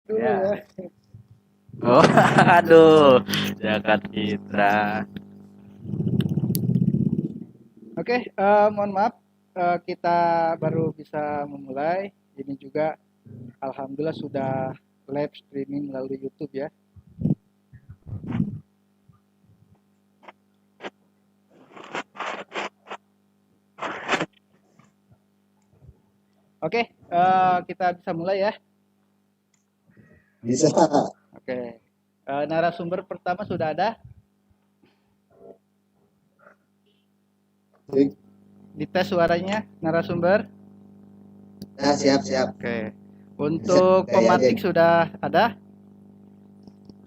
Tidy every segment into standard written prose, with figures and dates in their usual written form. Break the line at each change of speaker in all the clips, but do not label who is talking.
dulu
Ya.
ya.
Oh, aduh, Jakat Citra.
Oke, mohon maaf, kita baru bisa memulai. Ini juga alhamdulillah sudah live streaming melalui YouTube ya. Oke, kita bisa mulai ya.
Bisa.
Oke, narasumber pertama sudah ada. Dites suaranya narasumber.
Nah, siap.
Oke, untuk
Saya aja.
pematik sudah ada.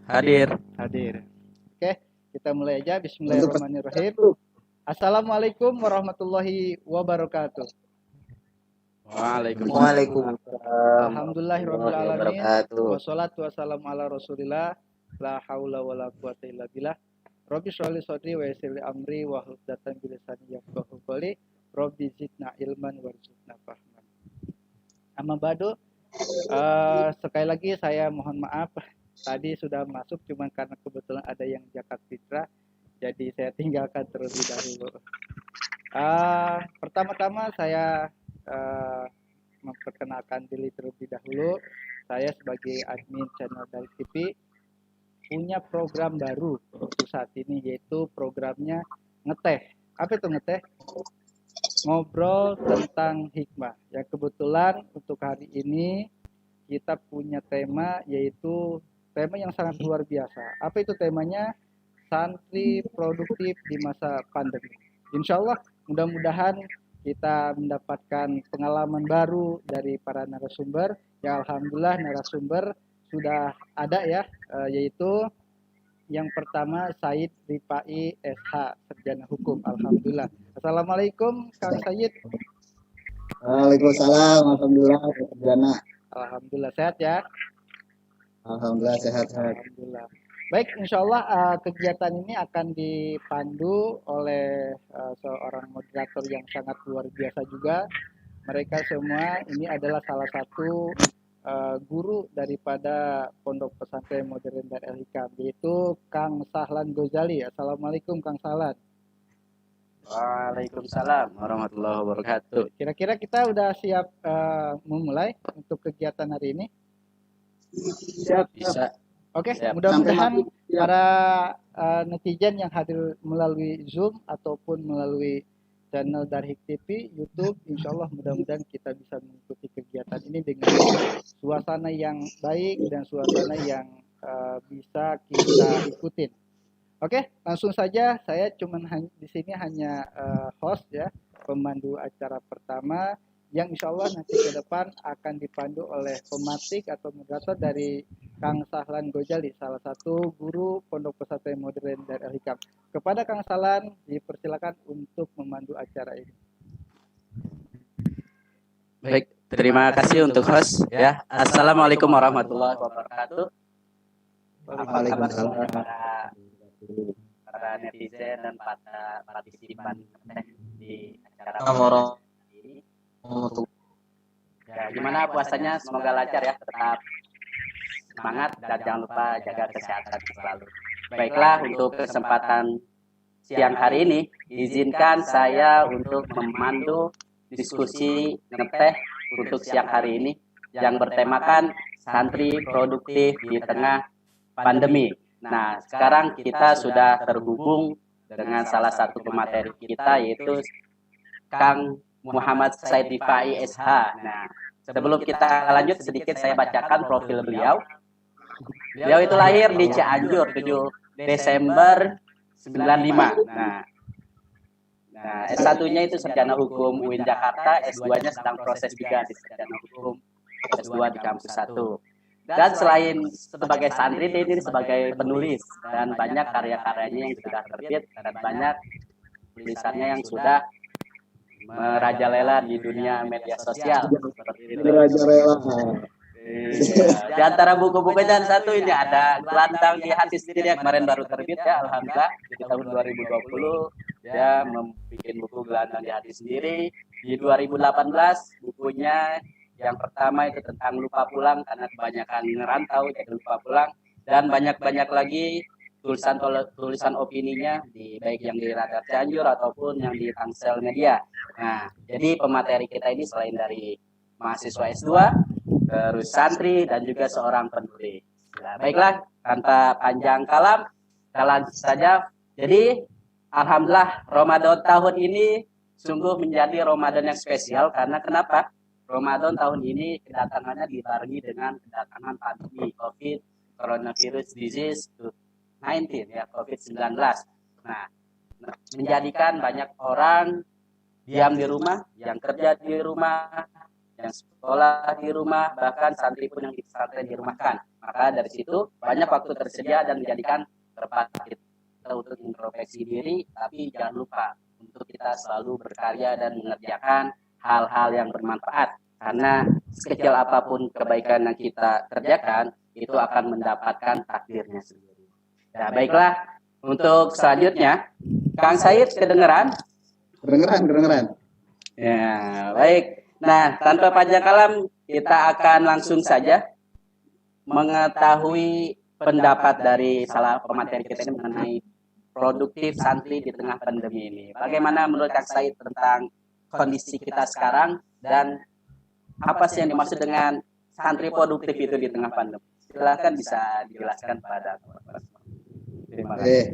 Hadir.
Hadir. Oke, kita mulai aja. Bismillahirrahmanirrahim. Assalamualaikum warahmatullahi wabarakatuh.
Waalaikumsalam.
Alhamdulillahirrahmanirrahim. Wassalatu wassalamu ala rasulillah. La haula wa la quwata illa billah. Rabbi sholli sodri wa yassir li amri wa hlul 'uqdatam min lisani yafqahu qawli. Rabbi zidna ilman warzuqna fahman. Amma ba'du. Sekali lagi saya mohon maaf tadi sudah masuk cuman karena kebetulan ada yang Jakat Fitra jadi saya tinggalkan terlebih dahulu. Pertama-tama saya memperkenalkan diri terlebih dahulu. Saya sebagai admin channel dari TV punya program baru untuk saat ini yaitu programnya ngeteh. Apa itu ngeteh? Ngobrol tentang hikmah. Yang kebetulan untuk hari ini kita punya tema yaitu tema yang sangat luar biasa. Apa itu temanya? Santri produktif di masa pandemi. Insya Allah mudah-mudahan kita mendapatkan pengalaman baru dari para narasumber. Ya alhamdulillah narasumber sudah ada ya, yaitu yang pertama Said Rifai SH, Sarjana Hukum. Alhamdulillah. Assalamualaikum Kang Said.
Waalaikumsalam. Alhamdulillah. Sarjana.
Alhamdulillah sehat ya.
Alhamdulillah sehat.
Alhamdulillah. Baik, insya Allah kegiatan ini akan dipandu oleh seorang moderator yang sangat luar biasa juga. Mereka semua ini adalah salah satu guru daripada Pondok Pesantren Modern dan El Hikam, yaitu Kang Sahlan Gozali. Assalamualaikum Kang Sahlan.
Waalaikumsalam warahmatullahi wabarakatuh.
Kira-kira kita udah siap memulai untuk kegiatan hari ini?
Siap.
Bisa.
Oke,
Siap.
mudah-mudahan para netizen yang hadir melalui Zoom ataupun melalui channel Darhik TV, YouTube, insya Allah mudah-mudahan kita bisa mengikuti kegiatan ini dengan suasana yang baik dan suasana yang bisa kita ikutin. Oke, langsung saja. Saya di sini hanya host ya, pemandu acara pertama yang insya Allah nanti ke depan akan dipandu oleh pematik atau moderator dari Kang Sahlan Gojali, salah satu guru Pondok Pesantren Modern dari Al Hikam. Kepada Kang Sahlan dipersilakan untuk memandu acara ini.
Baik, terima kasih untuk host ya. Assalamualaikum warahmatullahi wabarakatuh.
Waalaikumsalam.
Para netizen dan para partisipan di acara ini. Ya, gimana puasanya? Semoga lancar ya, tetap semangat dan jangan lupa jaga kesehatan selalu. Baiklah, untuk kesempatan siang hari ini, izinkan saya untuk memandu diskusi ngeteh untuk siang hari ini yang bertemakan santri produktif di tengah pandemi. Nah, sekarang kita sudah terhubung dengan salah satu pemateri kita yaitu Kang Muhammad Said Rifai SH. Nah, sebelum kita lanjut sedikit saya bacakan profil beliau. Beliau itu lahir di Cianjur 7 Desember 95. Nah, S1-nya itu Sarjana Hukum UIN Jakarta, S2-nya sedang proses juga di Sarjana Hukum S2 di kampus 1. Dan selain sebagai santri, dia ini sebagai penulis dan banyak karya-karyanya yang sudah terbit dan banyak tulisannya yang sudah merajalela di dunia media sosial seperti itu.
Merajalela.
Di antara buku-buku dan satu ini ada Gelantang di Hati Sendiri yang kemarin baru terbit ya, alhamdulillah di tahun 2020 dia membuat buku Gelantang di Hati Sendiri. Di 2018 bukunya Yang pertama itu tentang lupa pulang karena kebanyakan ngerantau jadi lupa pulang, dan banyak-banyak lagi tulisan opininya baik yang di Radar Cianjur ataupun yang di Tangsel Media. Nah, jadi pemateri kita ini selain dari mahasiswa S2, terus santri dan juga seorang penulis. Nah, baiklah, tanpa panjang kalam, kita lanjut saja. Jadi, alhamdulillah Ramadan tahun ini sungguh menjadi Ramadan yang spesial karena kenapa? Ramadan tahun ini kedatangannya dibarengi dengan kedatangan pandemi COVID, coronavirus disease 19 ya, COVID-19. Nah, menjadikan banyak orang diam di rumah, yang kerja di rumah, yang sekolah di rumah, bahkan santri pun yang di pesantren dirumahkan. Maka dari situ banyak waktu tersedia dan menjadikan terpacu kita untuk introspeksi diri, tapi jangan lupa untuk kita selalu berkarya dan mengerjakan hal-hal yang bermanfaat. Karena sekecil apapun kebaikan yang kita kerjakan, itu akan mendapatkan takdirnya sendiri. Nah, baiklah, untuk selanjutnya, Kang Said kedengeran?
Kedengeran.
Ya, baik. Nah, tanpa panjang kalam, kita akan langsung saja mengetahui pendapat dari salah pemateri kita ini mengenai produktif santri di tengah pandemi ini. Bagaimana menurut Kang Said tentang kondisi kita sekarang dan apa sih yang dimaksud dengan santri produktif itu di tengah pandemi? Silakan bisa dijelaskan pada teman-teman. Terima kasih.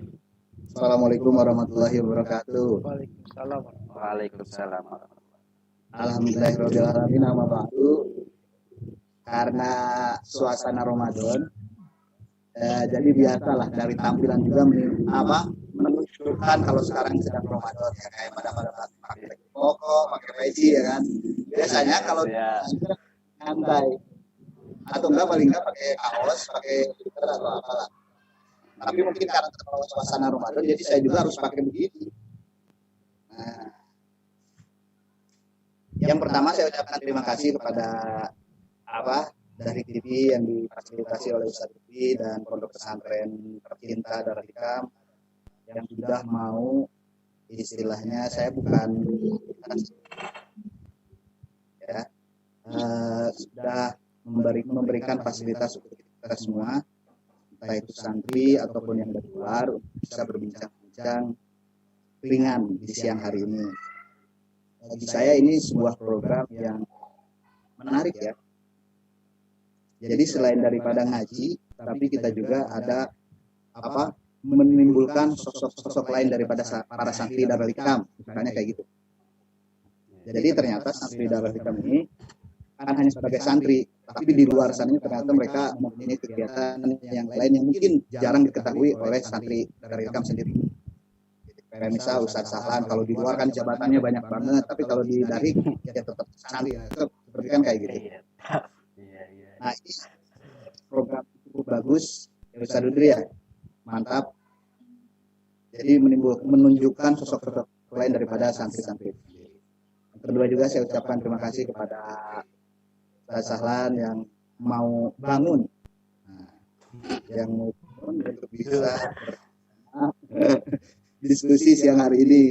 Assalamualaikum warahmatullahi wabarakatuh.
Waalaikumsalam.
Waalaikumsalam.
Alhamdulillahirabbil alamin, amma ba'du. Karena suasana Ramadan, jadi biasalah dari tampilan juga menunjukkan kalau sekarang sedang Ramadan ya, kayak pada pakai koko, pakai peci ya kan. Biasanya kalau santai atau enggak paling enggak pakai kaos, pakai sweater atau apalah. Tapi mungkin karena terbawa suasana Ramadan, jadi saya juga harus pakai begitu. Nah, yang pertama saya ucapkan terima kasih kepada dari TV yang difasilitasi oleh Ustadz TV dan Pondok Pesantren Tercinta Darul Hikam yang sudah mau, istilahnya saya bukan ya, sudah memberikan fasilitas untuk kita semua, entah itu santri ataupun yang dari luar, bisa berbincang-bincang ringan di siang hari ini. Bagi saya ini sebuah program yang menarik ya. Jadi selain daripada ngaji, tapi kita juga ada menimbulkan sosok-sosok lain daripada para santri Darul Hikam, misalnya kayak gitu. Jadi ternyata santri Darul Hikam ini kan hanya sebagai santri, tapi di luar sana ternyata mereka mempunyai kegiatan yang lain yang mungkin jarang diketahui oleh santri Darul Hikam sendiri. Kayak misal Ustadz Sahlan, kalau di luar kan jabatannya banyak banget, tapi kalau di Darik ya tetap santri, seperti kan kayak gitu. Nah, ini program cukup bagus ya Ustadz Udri ya, mantap. Jadi menunjukkan sosok lain daripada santri-santri. Yang kedua juga saya ucapkan terima kasih kepada Ustadz Sahlan yang mau bangun, yang mau untuk bisa diskusi siang hari ini,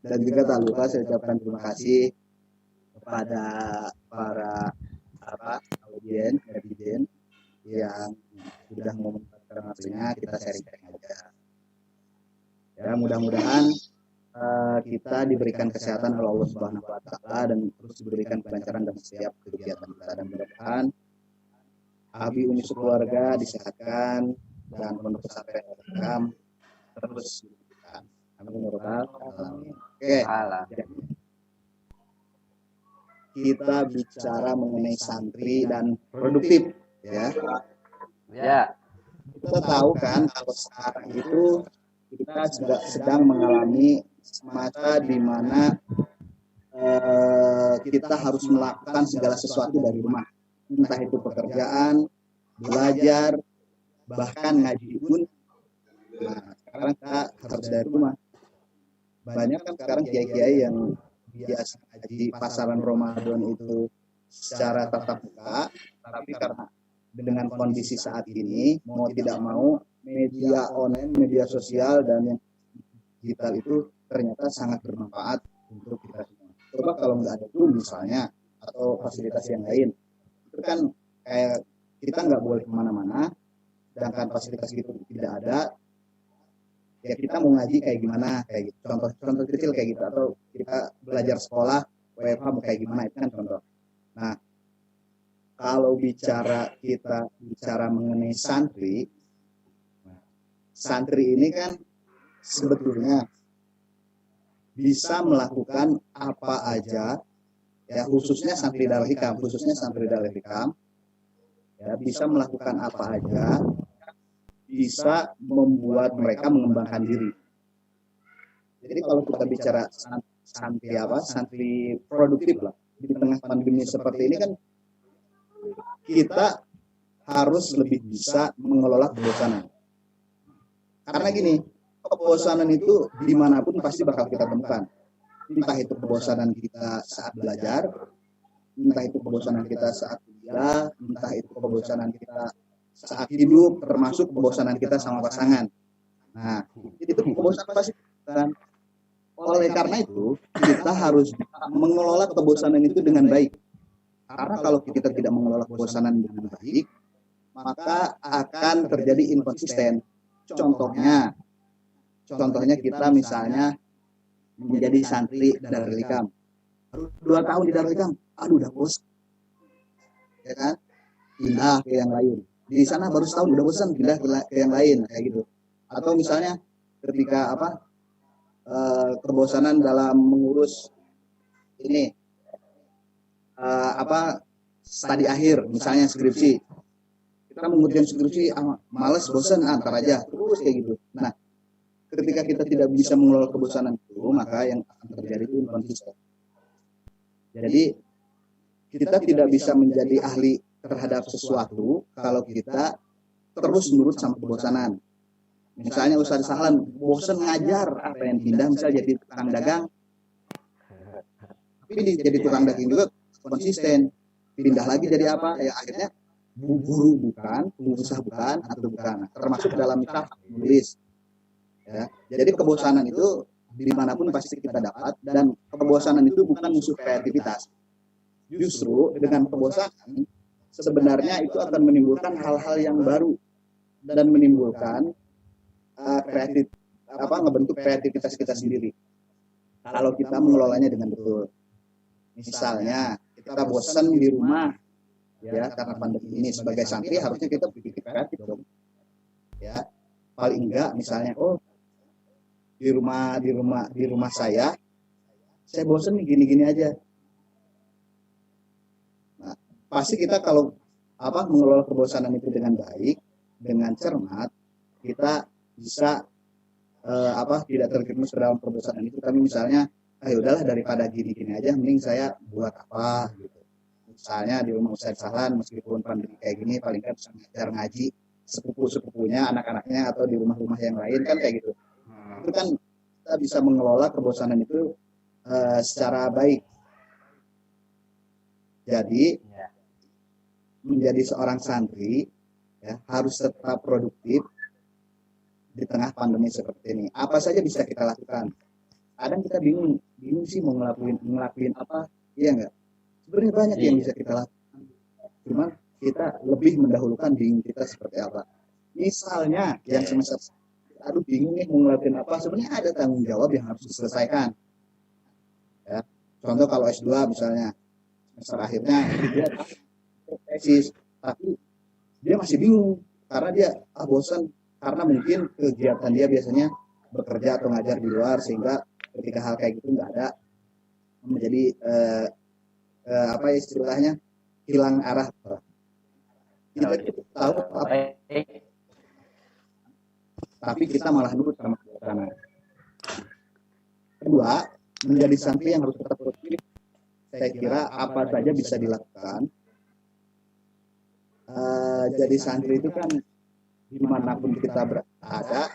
dan juga tak lupa saya ucapkan terima kasih kepada para audien yang sudah memanfaatkan waktunya, kita sharing aja. Ya, mudah-mudahan kita diberikan kesehatan oleh Allah Subhanahu wa taala dan terus diberikan kelancaran dalam setiap kegiatan kita, dan mudah-mudahan Abi Umi sekeluarga disehatkan dan Pondok Pesantren Hikam terus diberikan. Amin. Oke. Kita bicara mengenai santri dan produktif ya. Kita tahu kan kalau sekarang itu kita sedang mengalami masa di mana kita harus melakukan segala sesuatu dari rumah, entah itu pekerjaan, belajar, bahkan ngaji pun. Nah, sekarang kita harus dari rumah. Banyak kan sekarang kiai-kiai yang biasa ngaji pasaran Ramadan itu secara tatap muka, tapi karena dengan kondisi saat ini mau tidak mau media online, media sosial dan yang digital itu ternyata sangat bermanfaat untuk kita semua. Coba kalau nggak ada itu misalnya atau fasilitas yang lain, kan kayak kita nggak boleh kemana-mana, sedangkan fasilitas itu tidak ada. Ya kita mau ngaji kayak gimana, kayak gitu. Contoh kecil kayak gitu, atau kita belajar sekolah WFH mau kayak gimana, itu kan contoh. Nah, kalau kita bicara mengenai santri ini kan sebetulnya bisa melakukan apa aja, ya khususnya santri Darul Hikam, ya bisa melakukan apa aja, bisa membuat mereka mengembangkan diri. Jadi kalau kita bicara santri produktif lah di tengah pandemi seperti ini kan, kita harus lebih bisa mengelola kebosanan. Karena gini, kebosanan itu dimanapun pasti bakal kita temukan. Entah itu kebosanan kita saat belajar, entah itu kebosanan kita saat kuliah, entah itu kebosanan kita saat hidup, termasuk kebosanan kita sama pasangan. Nah, itu kebosanan pasti kan. Oleh karena itu, kita harus mengelola kebosanan itu dengan baik. Karena kalau kita tidak mengelola kebosanan dengan baik, maka akan terjadi inkonsisten. Contohnya kita misalnya menjadi santri Darul Hikam. 2 tahun di Darul Hikam, aduh udah bosan. Ya kan? Pindah ke yang lain. Di sana baru setahun udah bosan, pindah ke yang lain kayak gitu. Atau misalnya ketika kebosanan dalam mengurus ini studi akhir, misalnya skripsi. Kita mengerjakan skripsi, males, bosan, antar aja, terus kayak gitu. Nah, ketika kita tidak bisa mengelola kebosanan itu, maka yang akan terjadi itu inkonsisten. Jadi, kita tidak bisa menjadi ahli terhadap sesuatu kalau kita terus nurut sama kebosanan. Misalnya Ustaz Sahlan bosan ngajar, apa yang pindah misalnya jadi tukang dagang. Tapi jadi tukang daging juga konsisten. Pindah lagi jadi apa? Ya akhirnya guru bukan, pengusaha bukan, atau bukan. Termasuk dalam kitab nulis. Ya. Jadi kebosanan itu dimanapun pasti kita dapat, dan kebosanan itu bukan musuh kreativitas. Justru dengan kebosanan sebenarnya itu akan menimbulkan hal-hal yang baru dan menimbulkan ngebentuk kreativitas kita sendiri. Kalau kita mengelolanya dengan betul. Misalnya kita bosan di rumah, ya karena pandemi ini, sebagai santri harusnya kita berpikir kreatif dong. Ya, paling enggak misalnya di rumah saya bosan nih gini-gini aja. Nah, pasti kita kalau mengelola kebosanan itu dengan baik, dengan cermat, kita bisa tidak terjerumus ke dalam kebosanan itu. Kami misalnya, udahlah daripada gini-gini aja, mending saya buat apa gitu. Misalnya di rumah Ustaz Sahlan, meskipun pandemi kayak gini, paling kan bisa ngajar ngaji sepupu-sepupunya, anak-anaknya, atau di rumah-rumah yang lain kan kayak gitu. Itu kan kita bisa mengelola kebosanan itu secara baik. Jadi menjadi seorang santri ya harus tetap produktif di tengah pandemi seperti ini. Apa saja bisa kita lakukan. Kadang kita bingung sih mau ngelakuin apa, iya enggak? Sebenarnya banyak yang bisa kita lakukan. Cuman kita lebih mendahulukan bingung kita seperti apa. Misalnya yang semester bingung nih mau ngelakuin apa, sebenarnya ada tanggung jawab yang harus diselesaikan. Ya. Contoh kalau S2 misalnya, semester akhirnya dia tesis, tapi dia masih bingung karena dia bosan, karena mungkin kegiatan dia biasanya bekerja atau ngajar di luar, sehingga ketika hal kayak gitu nggak ada, menjadi istilahnya hilang arah. Kita tahu tapi kita malah nurut sama kebosanan. Kedua, menjadi santri yang harus tetap produktif. Saya kira apa saja bisa dilakukan. Jadi santri itu kan dimanapun kita berada,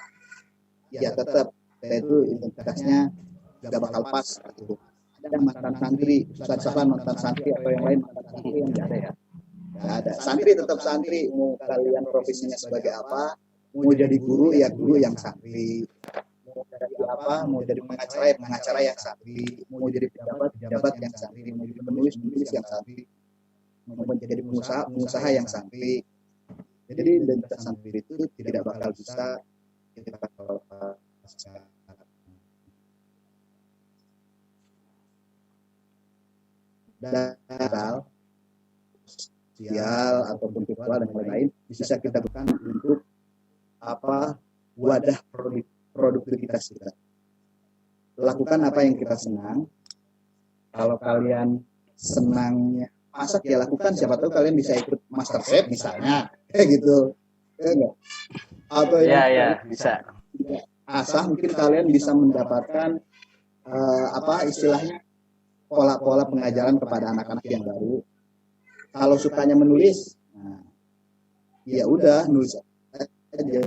ya tetap itu identitasnya gak bakal pas gitu. Ada mantan santri, Ustaz Sahlan mantan santri atau yang lain mantan santri, yang nggak ada ya. Nggak ada. Santri tetap santri, mau kalian profesinya sebagai apa, mau jadi guru ya guru yang santri, mau jadi apa, mau jadi pengacara yang santri, mau jadi pejabat yang santri, mau jadi penulis yang santri. menjadi pengusaha yang santri. Jadi identitas santri itu tidak bakal bisa kita lepaskan. Dan sosial ataupun virtual dan lain-lain bisa kita gunakan untuk wadah produktivitas kita. Lakukan apa yang kita senang. Kalau kalian senangnya masak ya lakukan, siapa tahu kalian bisa ikut MasterChef misalnya, kayak gitu. Enggak. Atau
ya bisa.
Asal mungkin kalian bisa mendapatkan istilahnya pola-pola pengajaran kepada anak-anak yang baru. Kalau sukanya menulis, ya udah nulis aja.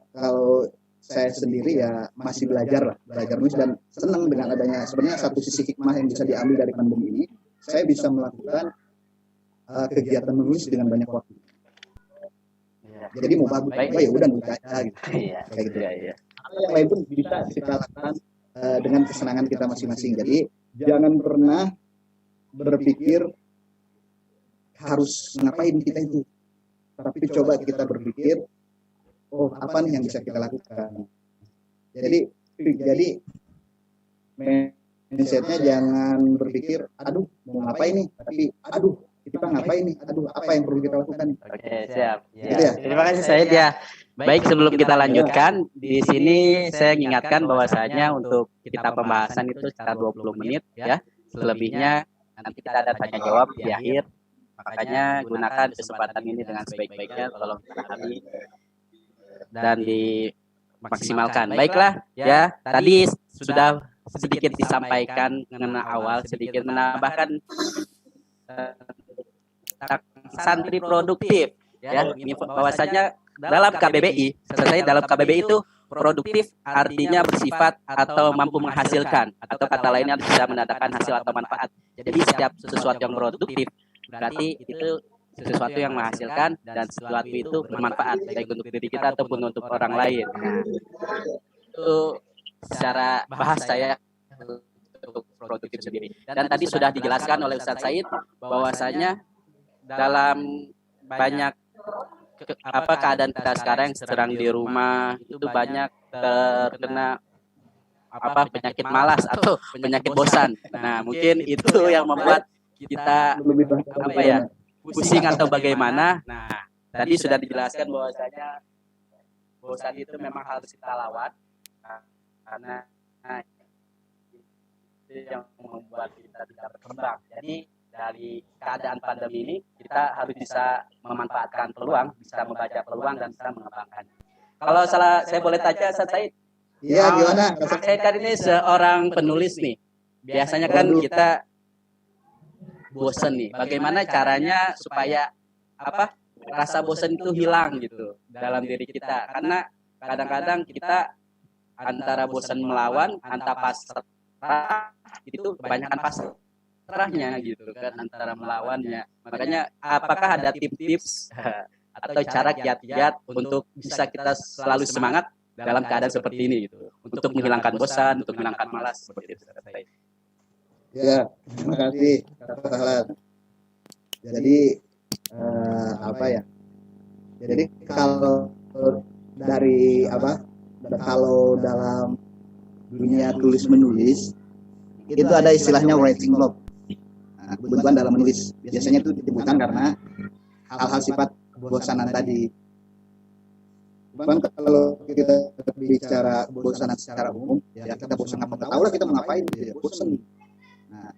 Kalau saya sendiri ya masih belajar nulis dan senang dengan adanya sebenarnya satu sisi hikmah yang bisa diambil dari pandemi ini. Saya bisa melakukan kegiatan menulis dengan banyak waktu. Jadi mau bagus, ya udah nulis aja gitu. Kayak gitu. Yang lain pun bisa kita lakukan dengan kesenangan kita masing-masing. Jadi jangan pernah berpikir harus ngapain kita itu, tapi coba kita berpikir, apa nih yang bisa kita lakukan. Jadi mindsetnya jangan berpikir, aduh mau ngapain nih, tapi aduh kita ngapain nih, aduh apa yang perlu kita lakukan.
Oke, siap.
Gitu ya.
Terima kasih Said ya. Baik, sebelum kita lanjutkan, di sini saya mengingatkan bahwasanya untuk kita pembahasan itu sekitar 20 menit ya. Selebihnya nanti kita ada tanya jawab di akhir. Makanya gunakan kesempatan ini dengan sebaik-baiknya, tolong dipahami dan dimaksimalkan. Baiklah ya, tadi sudah sedikit disampaikan mengenai awal, sedikit menambahkan santri produktif ya, bahwasanya dalam KBBI, selesai dalam KBBI itu produktif artinya bersifat atau mampu menghasilkan, atau kata lainnya bisa mendatangkan hasil atau manfaat. Jadi setiap sesuatu yang produktif berarti itu sesuatu yang menghasilkan dan sesuatu itu bermanfaat baik untuk diri kita ataupun untuk orang lain. Nah, itu secara bahasa saya untuk produktif sendiri. Dan tadi sudah dijelaskan oleh Ustadz Said bahwasanya dalam banyak keadaan kita sekarang yang sedang di rumah itu banyak terkena penyakit malas atau penyakit bosan. Nah, mungkin itu yang membuat kita pusing atau bagaimana. Nah, tadi sudah dijelaskan bahwasanya bosan itu memang harus kita lawan karena itu yang membuat kita tidak berkembang. Jadi dari keadaan pandemi ini kita harus bisa memanfaatkan peluang, bisa membaca peluang dan bisa mengembangkan. Kalau saya boleh tanya, Said?
Iya, gimana?
Saya kan ini seorang penulis nih. Biasanya kan kita bosan nih. Bagaimana caranya supaya rasa bosan itu hilang gitu dalam diri kita? Karena kadang-kadang kita antara bosan melawan, antara pasrah itu kebanyakan pasrahnya gitu kan, antara melawannya. Makanya apakah ada tips-tips atau cara kiat-kiat untuk bisa kita selalu semangat dalam keadaan seperti ini gitu, untuk menghilangkan bosan, untuk menghilangkan malas seperti itu.
Ya, terima kasih Kak Sahlan. Jadi Jadi kalau kalau dalam dunia tulis menulis itu ada istilahnya writing block. Nah, kebutuhan dalam menulis biasanya itu ditemukan karena hal-hal sifat kebosanan tadi. Cuman kalau kita bicara kebosanan secara umum, ya kita bosan apa tahu lah kita mau ngapain, ya bosan. Nah,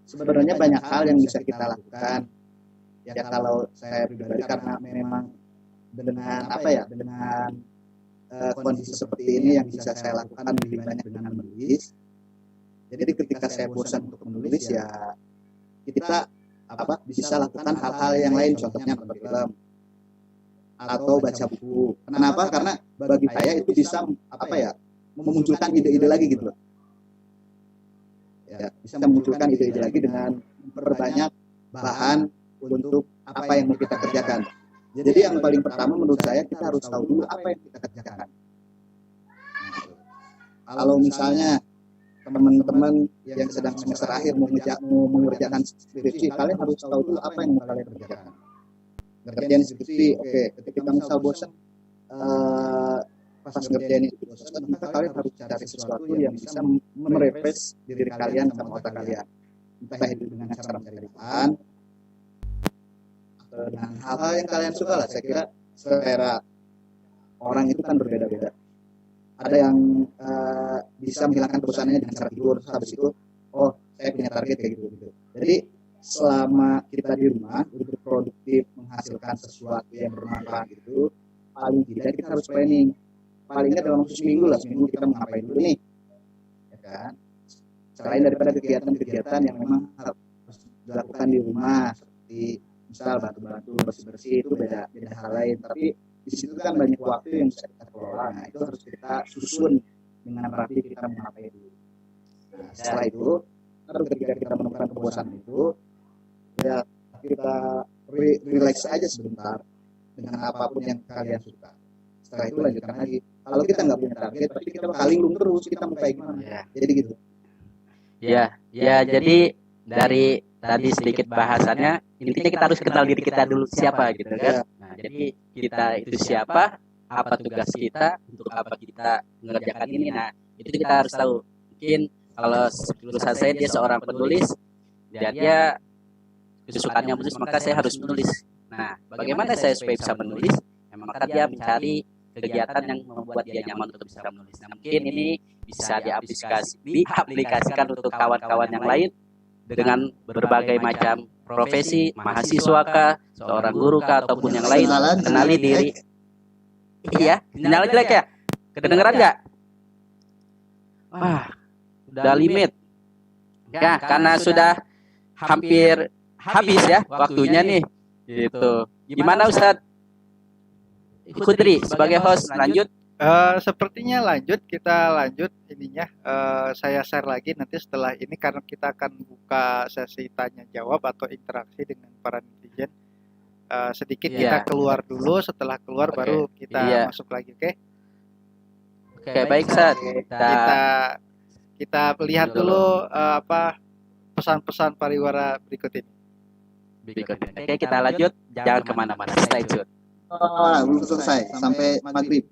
sebenarnya banyak hal yang bisa kita lakukan. Ya kalau saya pribadi karena memang dengan dengan kondisi seperti ini yang bisa saya lakukan lebih banyak dengan menulis. Jadi ketika saya bosan untuk menulis ya kita bisa lakukan hal-hal yang lain, contohnya nonton film atau baca buku. Kenapa? Karena bagi saya itu bisa memunculkan ide-ide lagi gitu loh. Ya, bisa memunculkan ide-ide lagi dengan memperbanyak bahan untuk apa yang mau kita kerjakan. Jadi yang paling pertama menurut saya kita harus tahu dulu apa yang kita kerjakan. Kalau misalnya teman-teman yang sedang semester akhir mau mengerjakan skripsi, kalian harus tahu dulu apa yang mau kalian kerjakan. Ngerjain skripsi, oke. Ketika misal bosan, pas ngerjain itu bosan, maka kalian harus cari sesuatu yang bisa merefresh diri kalian sama otak kalian. Entah itu dengan cara mencari bahan, atau dengan hal-hal yang kalian suka lah. Saya kira selera orang itu kan berbeda-beda. Ada yang bisa menghilangkan bosannya dengan cara tidur, habis itu, oh saya punya target kayak gitu. Jadi selama kita di rumah untuk produktif menghasilkan sesuatu yang bermanfaat itu, paling tidak kita harus planning. Paling tidak dalam waktu seminggu kita mau ngapain dulu nih, ya kan? Selain daripada kegiatan-kegiatan yang memang harus dilakukan di rumah, seperti misal bantu-bantu bersih-bersih, itu beda hal lain. Tapi di situ kan banyak waktu yang bisa kita kelola. Nah, itu harus kita susun dengan rapi, kita mau ngapain dulu. Nah, setelah itu, ketika kita menemukan kebosanan itu, ya kita relax aja sebentar dengan apapun yang kalian suka. Setelah itu lanjutkan lagi. Kalau kita nggak punya target, tapi kita bakal linglung terus, kita mau kayak gimana? Ya. Jadi gitu.
Ya, jadi dari tadi sedikit bahasannya, intinya kita harus kenal diri kita dulu siapa gitu kan. Nah, jadi kita itu siapa, apa tugas kita, untuk apa kita mengerjakan ini. Nah, itu kita harus tahu. Mungkin kalau jurusan saya dia seorang penulis dan dia kesukaannya menulis, maka saya harus menulis. Nah, bagaimana saya supaya bisa menulis? Maka dia mencari kegiatan yang membuat dia nyaman untuk bisa menulis. Nah, mungkin ini bisa diaplikasikan untuk kawan-kawan yang lain dengan berbagai macam profesi, mahasiswa kah, seorang guru kah, ataupun yang lain. Kenali diri. Iya, sinyal jelek ya? Kedengeran nggak? Wah, udah limit. Ya, karena sudah hampir habis ya waktunya nih. Gitu. Gimana Ustadz Kudri sebagai host lanjut?
Sepertinya kita lanjut ininya. Saya share lagi nanti setelah ini karena kita akan buka sesi tanya jawab atau interaksi dengan para netizen. Sedikit kita keluar dulu, setelah keluar baru kita masuk lagi, oke?
Oke, baik Ustaz.
Kita lihat dulu apa pesan-pesan pariwara berikut ini.
Oke, kita lanjut. Jangan kemana-mana. Stay tune.
Belum selesai sampai maghrib.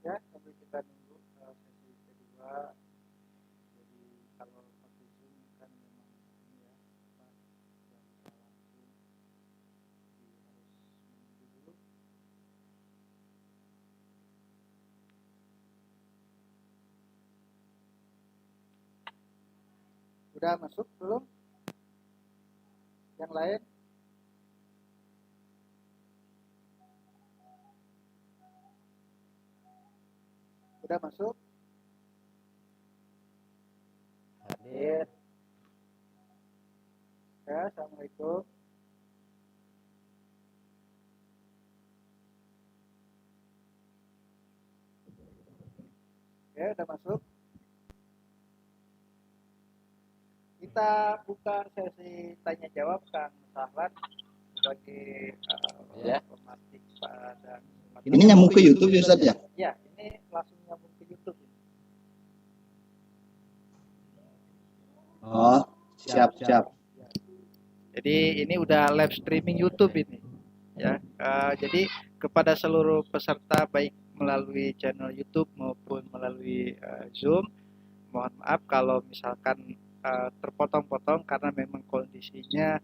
Ya, sambil kita nunggu sesi kedua. Jadi kalau pakai Zoom kan memang ini ya, yang kita langsung harus menunggu dulu. Udah masuk belum? Yang lain? Udah masuk?
Hadir.
Ya, assalamualaikum. Ya, udah masuk. Kita buka sesi tanya jawab Kang Sahlan sebagai
Ya.
pematik pada
Ini nyambung ke YouTube ya Ustaz ya?
Ya, ini langsung nyambung ke YouTube.
Oh, siap.
Jadi ini udah live streaming YouTube ini. Ya, jadi kepada seluruh peserta baik melalui channel YouTube maupun melalui Zoom, mohon maaf kalau misalkan terpotong-potong karena memang kondisinya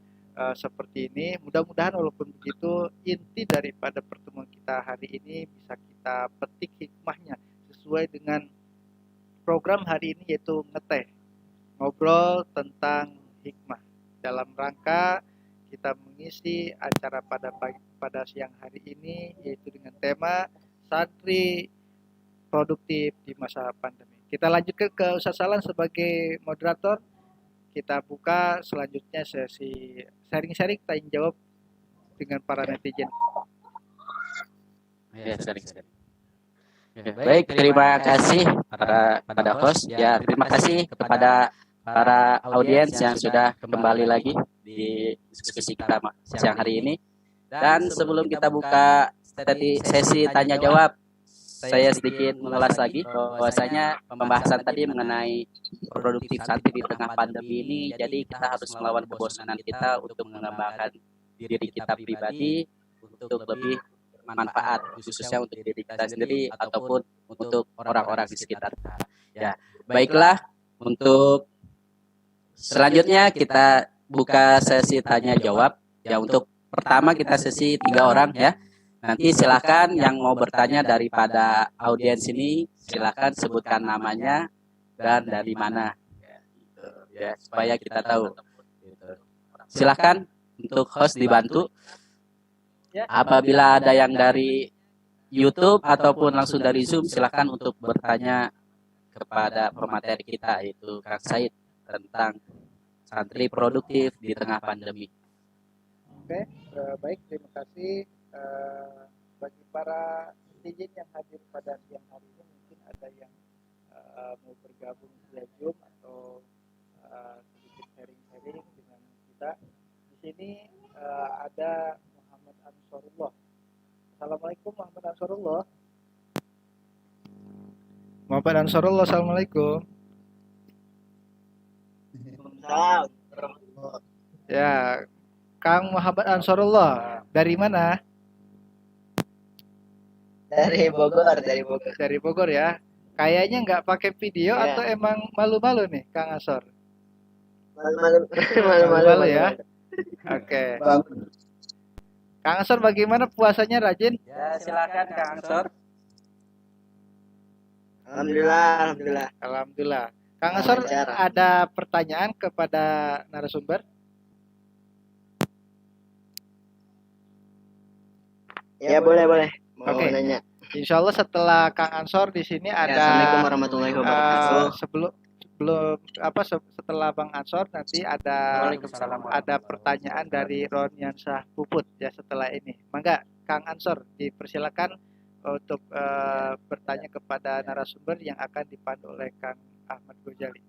seperti ini. Mudah-mudahan walaupun begitu inti daripada pertemuan kita hari ini bisa kita petik hikmahnya sesuai dengan program hari ini, yaitu ngeteh, ngobrol tentang hikmah dalam rangka kita mengisi acara pada siang hari ini, yaitu dengan tema santri produktif di masa pandemi. Kita lanjutkan ke Ustaz Sahlan sebagai moderator. Kita buka selanjutnya sesi sharing-sharing tanya jawab dengan para netizen.
Ya, sering. Baik, terima kasih pada host. Ya, terima kasih kepada para audiens yang sudah kembali lagi di diskusi kita siang hari ini. Dan sebelum kita buka sesi tanya jawab, saya sedikit mengulas lagi bahwasanya pembahasan tadi mengenai produktif santri di tengah pandemi ini. Jadi kita harus melawan kebosanan kita untuk mengembangkan diri kita pribadi untuk lebih manfaat, khususnya untuk diri kita sendiri ataupun untuk orang-orang di sekitar. Ya, baiklah, untuk selanjutnya kita buka sesi tanya jawab. Ya, untuk pertama kita sesi 3 orang ya. Nanti silakan yang mau bertanya daripada audiens ini, silakan sebutkan namanya dan dari mana, ya, supaya kita tahu. Silakan untuk host dibantu. Apabila ada yang dari YouTube ataupun langsung dari Zoom, silakan untuk bertanya kepada pemateri kita, yaitu Kang Said, tentang santri produktif di tengah pandemi.
Oke, baik, terima kasih. Bagi para netizen yang hadir pada siang hari ini, mungkin ada yang mau bergabung via Zoom atau sedikit sharing-sharing dengan kita. Di sini ada Muhammad Ansarullah. Assalamualaikum Muhammad Ansarullah. Muhammad Ansarullah, assalamualaikum. Ya, Kang Muhammad Ansarullah, dari mana?
Dari Bogor.
Dari Bogor ya. Kayaknya nggak pakai video
Ya.
atau emang malu-malu nih, Kang Ansor?
Malu-malu
Ya. Oke. Kang Ansor, bagaimana puasanya, rajin?
Ya, silakan Kang Ansor.
Alhamdulillah.
Kang Ansor,
Lancar.
ada pertanyaan kepada narasumber?
Ya, boleh. Mau
Oke.
nanya.
Insya Allah setelah Kang Ansor di sini
Ya,
ada
Assalamualaikum warahmatullahi wabarakatuh.
setelah Bang Ansor nanti ada
Waalaikumsalam.
pertanyaan dari Roniansyah Puput ya setelah ini. Mangga Kang Ansor dipersilakan untuk bertanya kepada narasumber yang akan dipandu oleh Kang Ahmad Ghazali.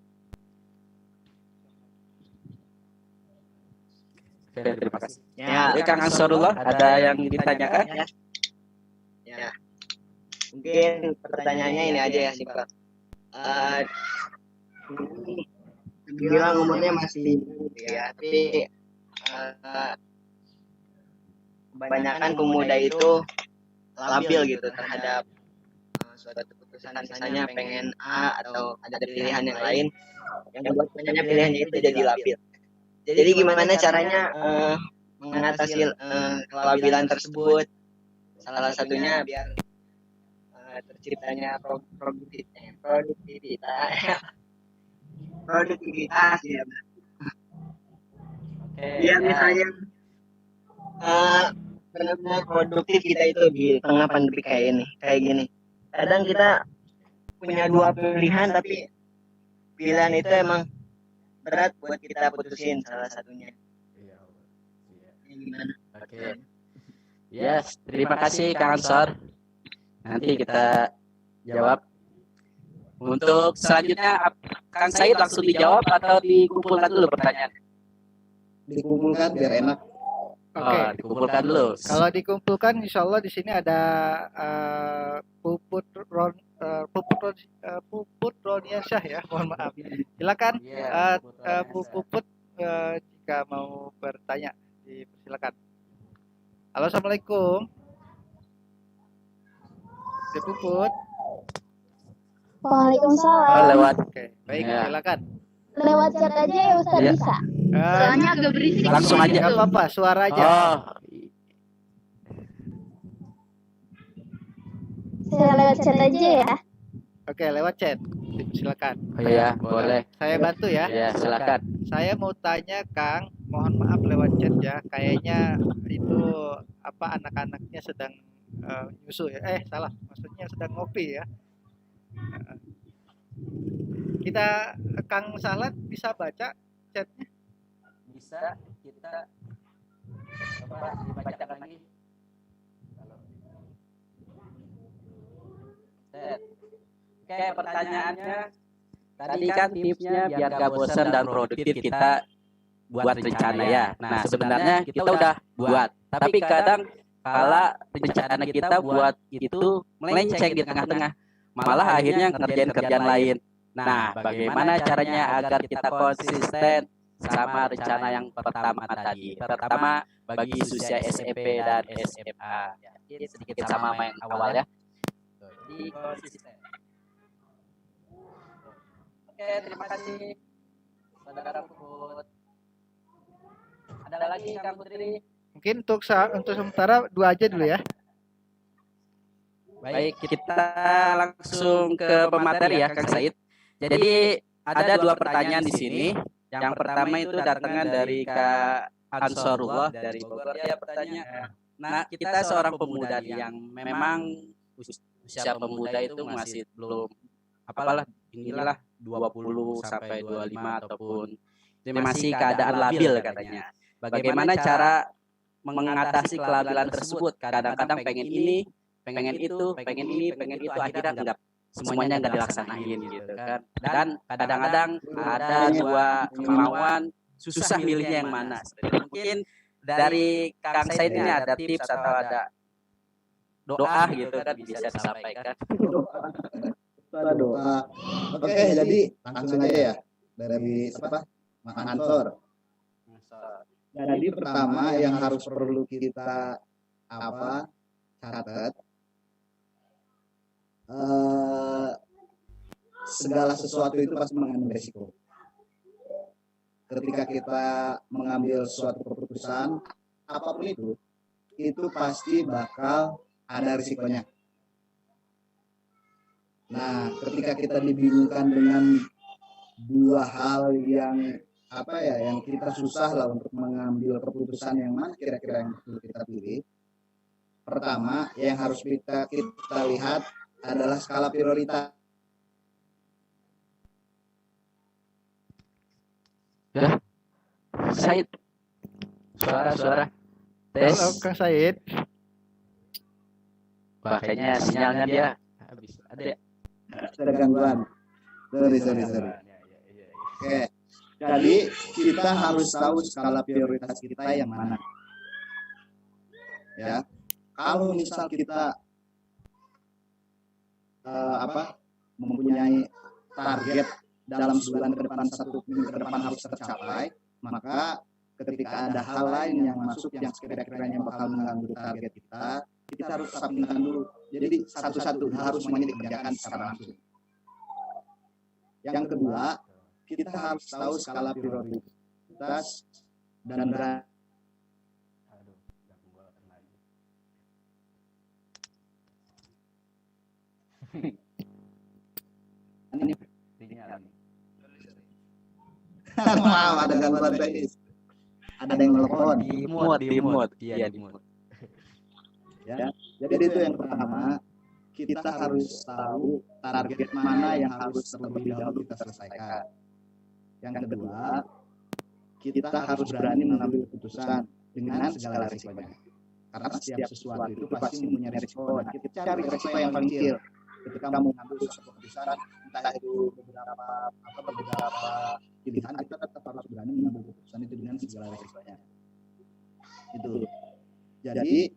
Oke, terima kasih.
Ya,
Jadi Kang Ansarullah, ada yang ditanyakan?
ya. Mungkin pertanyaannya ini aja ya, singkat. Bilang umurnya masih ya, tapi kebanyakan pemuda itu labil gitu terhadap suatu keputusan, misalnya pengen A atau ada pilihan yang lain yang membuat pilihannya itu jadi labil. Jadi gimana caranya mengatasi kelabilan tersebut? Salah satunya biar terciptanya produktivitas ya. Biar misalnya benar-benar produktif kita itu di tengah pandemi kayak gini. Kadang kita punya dua pilihan, tapi pilihan itu emang berat buat kita putusin salah satunya.
Iya. Iya.
Gimana?
Oke. Yes, terima kasih Kang Ansor. Nanti kita jawab. Untuk selanjutnya Kang Said langsung dijawab atau dikumpulkan dulu pertanyaan?
Dikumpulkan biar enak.
Oke.
Dikumpulkan dulu.
Kalau dikumpulkan, insya Allah di sini ada Puput Roniansyah ya, mohon maaf. Silakan
Iya,
Bu Puput jika mau bertanya, dipersilakan. Halo, assalamualaikum. Bu Puput.
Waalaikumsalam.
lewat.
Oke, baik,
Ya.
silakan.
Lewat chat aja ya Ustaz
Ya.
bisa.
Soalnya
agak berisik.
Langsung aja.
Nggak apa-apa, suara aja.
Oh,
Saya lewat chat aja ya.
Oke, lewat chat. Silakan.
iya, boleh.
Saya bantu ya.
Ya, silakan.
Saya mau tanya Kang, mohon maaf lewat chat ya. Kayaknya itu apa anak-anaknya sedang nyusu ya. Salah, maksudnya sedang ngopi ya. Kita Kang Salat bisa baca chatnya?
Bisa kita coba dibacakan lagi. Set. Oke, pertanyaannya tadi kan tipsnya biar gak bosan dan produktif kita buat rencana ya. Nah, sebenarnya kita udah buat, tapi kadang kala rencana kita buat itu melenceng di tengah-tengah, malah akhirnya ngerjain kerjaan lain. Nah, bagaimana caranya agar kita konsisten sama rencana yang pertama tadi, terutama bagi siswa SMP dan SMA. Ya, sedikit sama yang awal ya. Jadi konsisten. Oke, terima kasih Saudara Puput. Ada lagi Kang Putri?
Mungkin untuk sementara 2 aja dulu ya.
Baik, kita langsung ke pemateri ya Kang Said. Jadi ada 2 pertanyaan di sini. Yang pertama itu datangnya dari Kak Ansorullah dari Bogor. Dia bertanya, nah kita seorang pemuda yang memang usia pemuda itu masih belum apalah inilah 20 sampai 25 ataupun masih keadaan labil katanya. Bagaimana cara mengatasi kelabilan tersebut? Kadang-kadang pengen ini, pengen itu, pengen ini, pengen itu, akhirnya enggak semuanya enggak dilaksanain gitu kan. Dan kadang-kadang ada 2 kemauan, susah milihnya yang mana. Mungkin dari Kang Said ini ada tips atau ada doa gitu kan bisa disampaikan.
Doa. Oke, jadi langsung aja ya dari Mang Ansor. Jadi pertama yang harus perlu kita catat, segala sesuatu itu pasti mengandung resiko. Ketika kita mengambil suatu keputusan apapun itu pasti bakal ada risikonya. Nah, ketika kita dibingungkan dengan 2 hal yang yang kita susah lah untuk mengambil keputusan yang mana kira-kira yang perlu kita pilih. Pertama, yang harus kita lihat adalah skala prioritas.
Ya, Said, suara tes.
Halo Kang Said.
Wah, kayaknya sinyalnya dia habis.
Ada gangguan. Sorry. Oke. Jadi kita harus tahu skala prioritas kita yang mana. Ya. Kalau misal kita mempunyai target dalam sebulan ke depan, 1 minggu ke depan harus tercapai, maka ketika ada hal lain yang masuk yang sekiranya bakal mengganggu target kita harus sampingkan dulu. Jadi satu-satu harus semuanya dikerjakan secara langsung. Yang kedua, kita harus tahu skala prioritas dan maaf, ada gangguan teknis. Ada yang telepon.
Di mute. Iya, di mute.
Ya. Jadi itu yang pertama. kita harus tahu target mana yang harus terlebih dahulu kita selesaikan. Yang kedua, kita harus berani mengambil keputusan dengan segala risikonya. Karena setiap sesuatu itu pasti punya risiko. Nah, kita cari risiko yang paling kecil. Ketika mau mengambil suatu keputusan, entah itu beberapa pilihan, kita tetap harus berani mengambil keputusan itu dengan segala risikonya. Itu. Jadi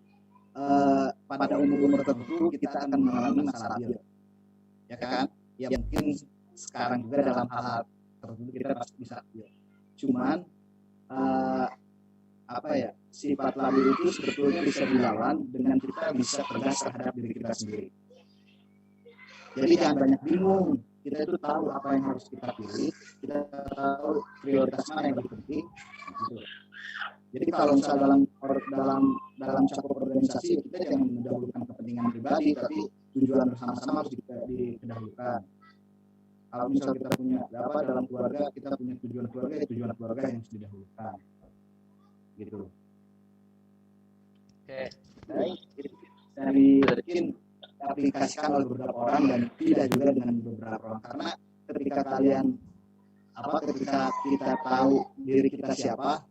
pada umur tertentu kita akan mengalami masa labil, ya kan? Ya mungkin sekarang juga dalam hal tertentu kita pasti bisa labil. Cuman sifat labil itu sebetulnya bisa dilawan dengan kita bisa tegas terhadap diri kita sendiri. Jadi jangan banyak bingung. Kita itu tahu apa yang harus kita pilih, kita tahu prioritas mana yang lebih penting. Gitu. Jadi kalau misal dalam cakup organisasi kita jangan mendahulukan kepentingan pribadi, tapi tujuan bersama-sama harus didahulukan. Kalau misal kita punya dalam keluarga, kita punya tujuan keluarga yang harus didahulukan. Gitu.
Oke.
Baik. Dari mungkin aplikasikan oleh beberapa orang dan tidak juga dengan beberapa orang, karena ketika kita tahu diri kita siapa,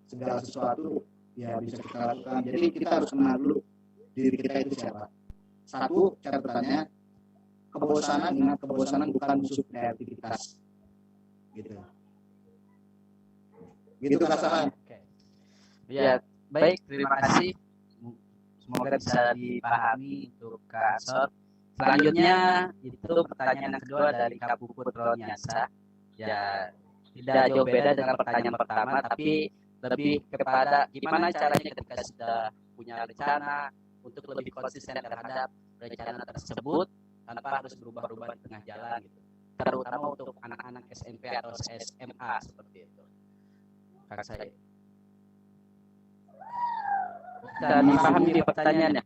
segala sesuatu ya bisa kita lakukan. Jadi kita harus kenal dulu diri kita itu siapa. Satu, catatannya, kebosanan bukan musuh kreativitas. Gitu Kak.
Oke. Ya, baik, terima kasih. Semoga bisa dipahami untuk Kak Ansor. Selanjutnya itu pertanyaan yang kedua dari Kak Puput Roniasa. Ya, tidak jauh beda dengan pertanyaan pertama, tapi lebih kepada gimana caranya ketika sudah punya rencana untuk lebih konsisten terhadap rencana tersebut tanpa harus berubah-ubah di tengah jalan gitu. Terutama untuk anak-anak SMP atau SMA seperti itu. Kak saya. Dan dipahami pertanyaannya.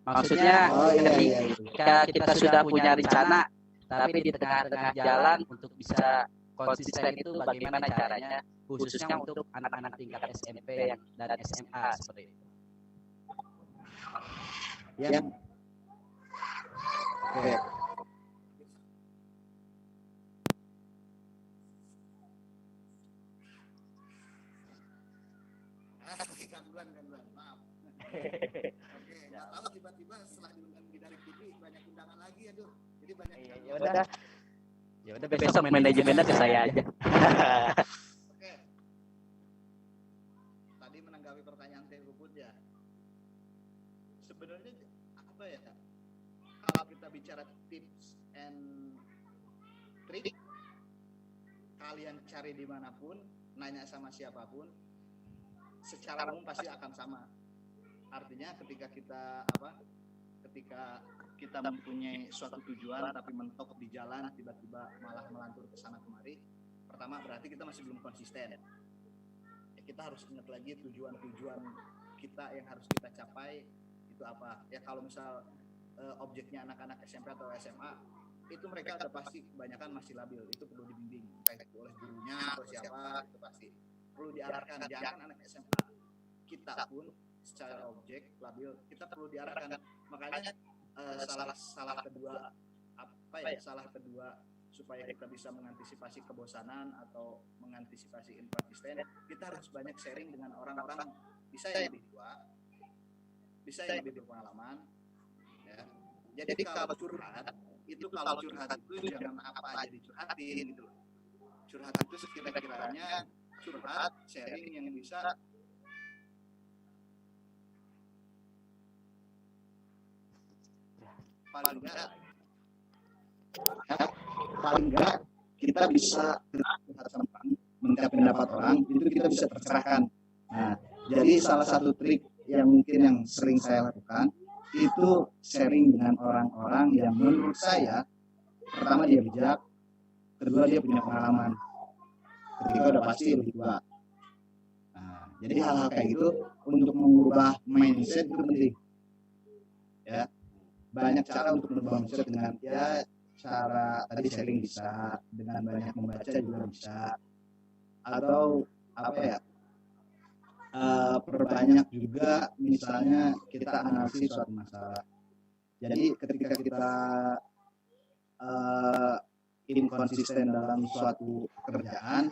Maksudnya ketika kita sudah punya rencana, tapi di tengah-tengah jalan untuk bisa konsisten itu bagaimana caranya, khususnya untuk anak-anak tingkat SMP dan SMA seperti itu.
Ya. Oke. Maaf. Oke, nggak tahu tiba-tiba setelah diundang di Dari TV banyak undangan lagi, aduh. Jadi banyak.
Ya udah besok manajemennya ke saya aja.
Oke. Tadi menanggapi pertanyaan Teh Puput ya. Sebenarnya apa ya? Kalau kita bicara tips and trik, kalian cari dimanapun, nanya sama siapapun, secara umum pasti akan sama. Artinya ketika kita mempunyai suatu tujuan tapi mentok di jalan, tiba-tiba malah melantur ke sana kemari, pertama berarti kita masih belum konsisten. Ya, kita harus ingat lagi tujuan-tujuan kita yang harus kita capai itu apa. Ya kalau misal objeknya anak-anak SMP atau SMA, itu mereka udah pasti kebanyakan masih labil, itu perlu dibimbing, baik itu oleh gurunya atau siapa, itu pasti perlu diarahkan. Jangan anak SMA, kita pun secara objek labil, kita perlu diarahkan. Makanya salah kedua supaya kita bisa mengantisipasi kebosanan atau mengantisipasi inkonsisten, kita harus banyak sharing dengan orang-orang bisa yang lebih tua, bisa yang lebih berpengalaman. Ya. Jadi kalau curhat itu jangan apa aja dicurhatin gitu. Curhat itu sekira-kiranya curhat sharing yang bisa paling enggak kita bisa minta pendapat orang, itu kita bisa tercerahkan. Nah, jadi salah satu trik yang mungkin yang sering saya lakukan itu sharing dengan orang-orang yang menurut saya pertama dia bijak, kedua dia punya pengalaman, ketiga udah pasti lebih tua. Nah, jadi hal-hal kayak gitu untuk mengubah mindset itu penting. Ya, banyak cara untuk mengubah mindset dengan cara tadi sharing bisa, dengan banyak membaca juga bisa, atau perbanyak juga misalnya kita analisis suatu masalah. Jadi ketika kita inkonsisten dalam suatu pekerjaan,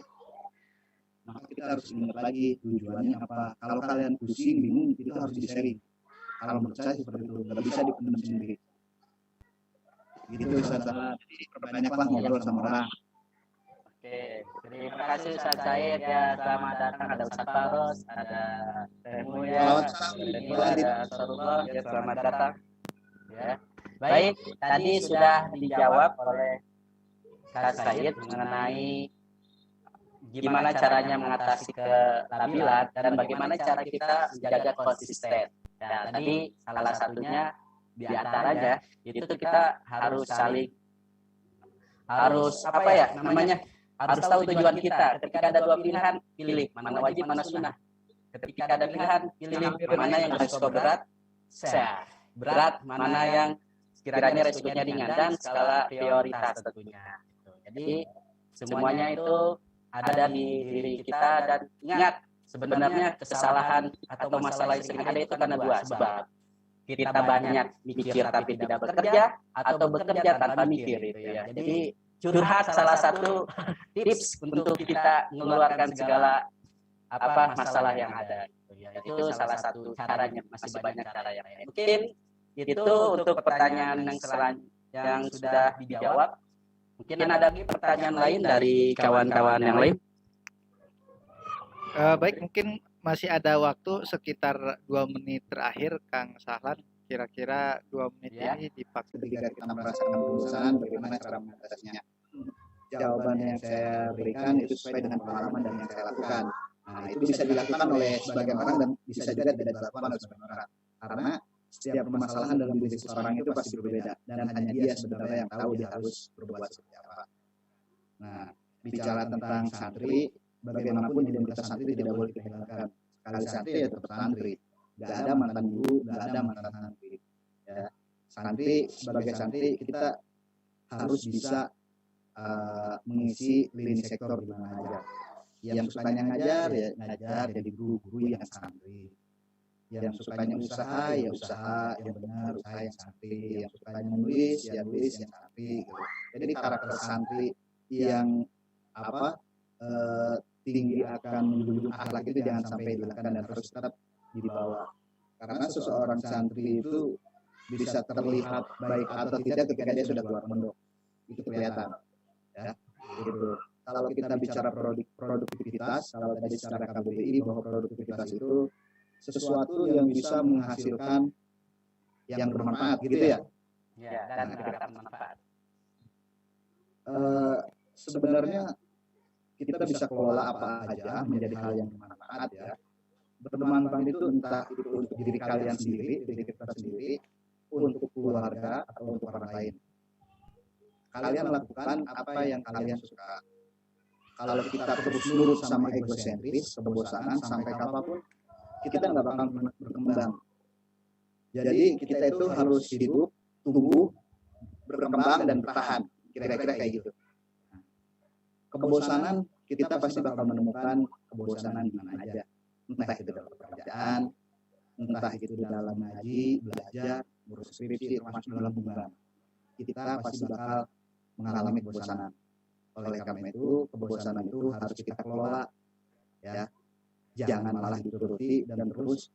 maka kita harus ingat lagi tujuannya apa. Kalau kalian pusing, bingung, itu harus di-sharing. Kalau menurut saya seperti itu, nggak bisa dipendam sendiri. Gitu Ustaz. Jadi perbanyaklah ngobrol sama orang.
Oke, terima kasih Ustaz Said ya. Selamat datang, ada Ustaz Faros, ada Temu ya, ada Sarullah ya, selamat datang. Ya. Baik, tadi sudah dijawab oleh Kak Said mengenai gimana caranya mengatasi kelabilan dan bagaimana cara kita menjaga konsisten. Ya, tadi salah satunya di antaranya itu kita harus apa ya namanya, harus tahu tujuan kita. Ketika ada dua pilihan, pilih mana wajib mana sunnah. Ketika ada pilihan, pilih mana yang resiko berat, mana yang sekiranya resikonya ringan, dan skala prioritas tentunya. Jadi semuanya itu ada di diri kita, dan ingat sebenarnya kesalahan atau masalah yang sering ada itu karena dua sebab. Kita banyak mikir tapi tidak bekerja, atau bekerja tanpa mikir itu ya. Jadi curhat salah satu tips untuk kita mengeluarkan segala masalah yang ada gitu ya. Itu salah satu caranya, masih banyak cara yang lain. Mungkin itu untuk pertanyaan yang sudah dijawab. Mungkin ada lagi pertanyaan lain dari kawan-kawan yang lain.
Baik, mungkin masih ada waktu sekitar 2 menit terakhir, Kang Sahlan. Kira-kira 2 menit ini dipakai.
Ketika kita merasakan kebosanan, bagaimana cara mengatasinya? Jawaban yang saya berikan itu sesuai dengan pengalaman dan yang saya lakukan. Nah, itu bisa dilakukan oleh sebagian orang dan bisa juga tidak dilakukan oleh sebagian orang. Karena setiap permasalahan dalam diri seseorang itu pasti berbeda, dan hanya dia sebenarnya yang tahu dia harus berbuat seperti apa. Nah, bicara tentang santri, bagaimanapun identitas santri tidak boleh dihilangkan. Sekali santri ya tetap santri. Gak ada mantan guru, gak ada mantan santri. Ya, santri sebagai santri kita harus bisa mengisi lini sektor di mana aja. Yang sukanya ngajar ya ngajar, jadi guru yang santri. Yang sukanya usaha ya usaha yang benar, usaha yang santri. Yang sukanya nulis ya nulis yang santri gitu. Jadi karakter santri yang tinggi akan menjunjung akhlak itu jangan sampai dihilangkan dan harus tetap dibawa. Karena seseorang santri itu bisa terlihat baik atau tidak ketika dia sudah keluar pondok. Itu kelihatan. Ya, gitu. Kalau kita bicara produktivitas, kalau tadi secara KBBI bahwa produktivitas itu sesuatu yang bisa menghasilkan yang bermanfaat gitu ya.
Ya, dan bermanfaat.
Sebenarnya kita bisa kelola apa aja menjadi hal yang bermanfaat ya. Bermanfaat itu entah itu untuk diri kalian sendiri, diri kita sendiri, untuk keluarga atau untuk orang lain. Kalian lakukan apa yang kalian suka. Kalau kita terus nurut sama egosentris, kebosanan sampai kapanpun kita nggak bakal berkembang. Jadi kita itu harus hidup, tumbuh, berkembang dan bertahan. Kira-kira kayak gitu. Kebosanan kita pasti bakal menemukan kebosanan di mana aja. Entah itu dalam pekerjaan, entah itu dalam ngaji, belajar, ngurus skripsi, termasuk dalam hubungan. Kita pasti bakal mengalami kebosanan. Oleh karena itu, kebosanan itu harus kita kelola, ya. Jangan malah dituruti dan terus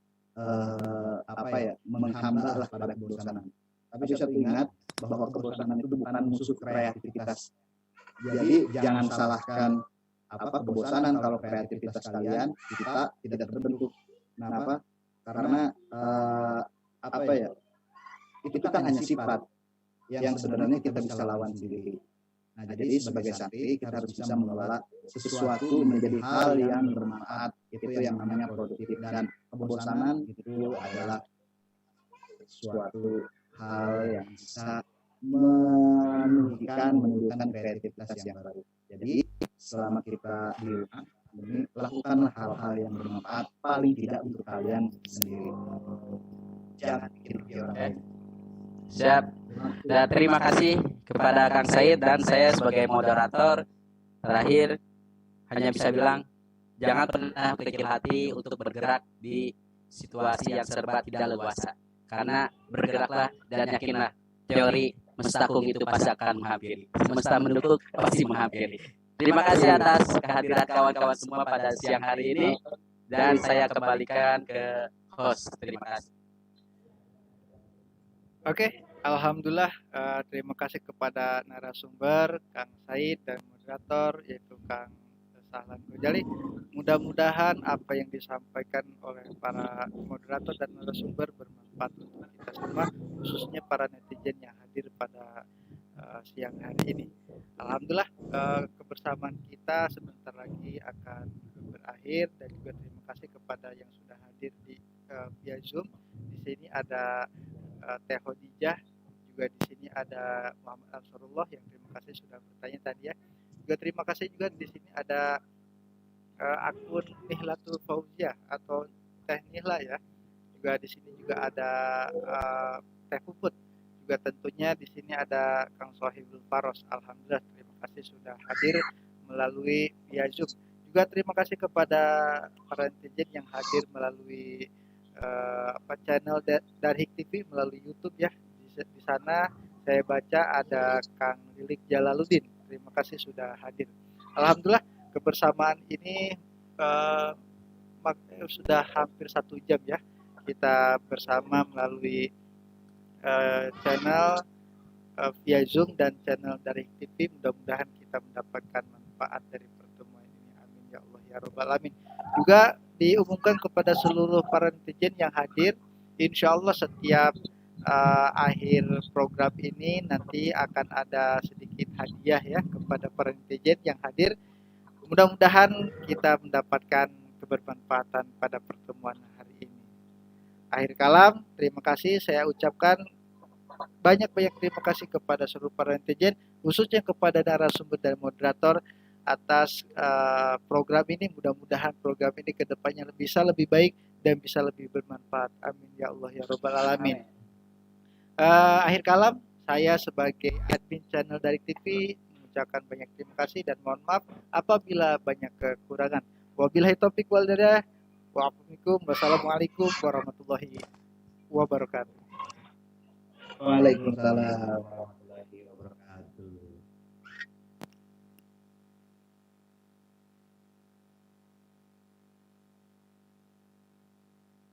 menghamba lah pada kebosanan. Tapi bisa ingat bahwa kebosanan itu bukan musuh kreativitas. Jadi jangan salahkan kebosanan kalau kreativitas kalian kita tidak terbentuk. Kenapa? Karena itu kan hanya sifat yang sebenarnya kita bisa lawan sendiri. Nah, jadi sebagai santri kita harus bisa mengelola sesuatu menjadi hal yang bermanfaat. Itu yang namanya produktif, dan kebosanan itu adalah suatu hal yang bisa menunjukkan kreativitas yang baru. Jadi selama kita di rumah ini lakukanlah hal-hal yang bermanfaat, paling tidak untuk kalian sendiri. Jangan bikin orang lain.
Siap. Dan terima kasih kepada Kang Said, dan saya sebagai moderator terakhir hanya bisa bilang jangan pernah kecil hati untuk bergerak di situasi yang serba tidak leluasa. Karena bergeraklah dan yakinlah, teori Mestakung itu pasti akan menghampiri. Semesta mendukung pasti menghampiri. Terima kasih atas kehadiran kawan-kawan semua pada siang hari ini. Dan saya kembalikan ke host. Terima kasih.
Oke, alhamdulillah. Terima kasih kepada narasumber Kang Said dan moderator yaitu Kang Sahlan Gojali. Mudah-mudahan apa yang disampaikan oleh para moderator dan narasumber bermanfaat untuk kita semua, khususnya para netizen yang hadir pada siang hari ini. Alhamdulillah, kebersamaan kita sebentar lagi akan berakhir, dan juga terima kasih kepada yang sudah hadir di via Zoom. Di sini ada Teh Khadijah, juga di sini ada Muhammad Ansarullah yang terima kasih sudah bertanya tadi ya. Juga terima kasih juga di sini ada akun Nihlatul Fauzia atau Teh Nihla ya. Juga di sini juga ada Teh Puput. Juga tentunya di sini ada Kang Sohibul Faros. Alhamdulillah, terima kasih sudah hadir melalui via Zoom. Juga terima kasih kepada para netizen yang hadir melalui channel Darhik TV melalui YouTube ya. Di sana saya baca ada Kang Lilik Jalaluddin. Terima kasih sudah hadir. Alhamdulillah, kebersamaan ini sudah hampir 1 jam ya. Kita bersama melalui channel via Zoom dan channel dari TV. Mudah-mudahan kita mendapatkan manfaat dari pertemuan ini. Amin ya Allah ya Rabbal Alamin. Juga diumumkan kepada seluruh para netizen yang hadir, insya Allah setiap akhir program ini nanti akan ada sedikit hadiah ya kepada para netizen yang hadir. Mudah-mudahan kita mendapatkan kebermanfaatan pada pertemuan hari ini. Akhir kalam, terima kasih saya ucapkan banyak-banyak terima kasih kepada seluruh para netizen, khususnya kepada narasumber dan moderator atas program ini. Mudah-mudahan program ini kedepannya bisa lebih baik dan bisa lebih bermanfaat. Amin ya Allah ya Rabbal Alamin. Akhir kalam, saya sebagai admin channel dari TV mengucapkan banyak terima kasih dan mohon maaf apabila banyak kekurangan. Wabillahi taufiq wal hidayah. Wassalamualaikum warahmatullahi wabarakatuh.
Waalaikumsalam.